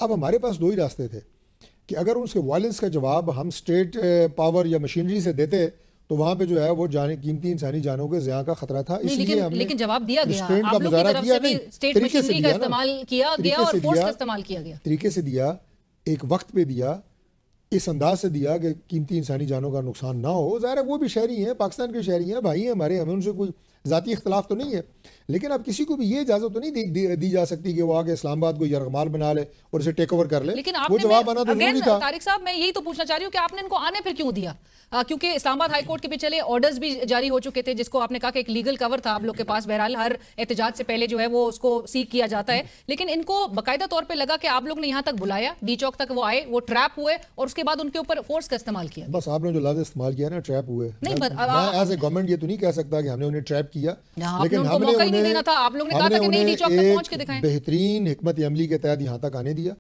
اب ہمارے پاس دو ہی راستے تھے کہ اگر اس کے وائلنس کا جواب ہم اسٹیٹ پاور یا مشینری سے دیتے تو وہاں پہ جو ہے وہ قیمتی انسانی جانوں کے ضیاع کا خطرہ تھا. اس لیے ہم نے لیکن جواب دیا گیا ریسٹرینٹ کا آپ لوگ کی مظاہرہ طرف کیا. سے بھی نہیں, اسٹیٹ طریقے سے مشینری کا دیا نا, استعمال کیا گیا اور فورس کا استعمال کیا گیا. طریقے سے دیا, ایک وقت پہ دیا, اس انداز سے دیا کہ قیمتی انسانی جانوں کا نقصان نہ ہو. ظاہر ہے وہ بھی شہری ہیں, پاکستان کے شہری ہیں, بھائی ہیں ہمارے, ہمیں ان سے کوئی ذاتی اختلاف تو نہیں ہے. لیکن اب کسی کو بھی یہ اجازت تو نہیں دی جا سکتی کہ وہ آگے اسلام آباد کو یرغمال بنا لے اور اسے ٹیک اوور کر لے. لیکن وہ جواب آنا تو ضروری تھا. طارق صاحب میں یہی تو پوچھنا چاہ رہی ہوں کہ آپ نے ان کو آنے پھر کیوں دیا؟ کیونکہ اسلام آباد ہائی کورٹ کے بھی چلے, آرڈرز بھی جاری ہو چکے تھے, جس کو آپ نے کہا کہ ایک لیگل کور تھا آپ لوگ کے پاس. بہرحال ہر احتجاج سے پہلے جو ہے وہ اس کو سیک کیا جاتا ہے. لیکن ان کو باقاعدہ طور پہ لگا کہ آپ لوگ نے یہاں تک بلایا, ڈی چوک تک وہ آئے, وہ ٹریپ ہوئے اور اس کے بعد ان کے اوپر فورس کا استعمال کیا. بس آپ نے جو لفظ استعمال کیا نا, ٹریپ ہوئے, نہیں میں ایز اے گورنمنٹ یہ تو نہیں کہہ سکتا کہ ہم نے انہیں ٹریپ کیا, لیکن ہم نے انہیں آپ لوگ نے کہا تھا کہ نہیں ڈی چوک تک پہنچ کے دکھائیں. بہترین حکمت عملی کے تحت یہاں تک آنے دیا.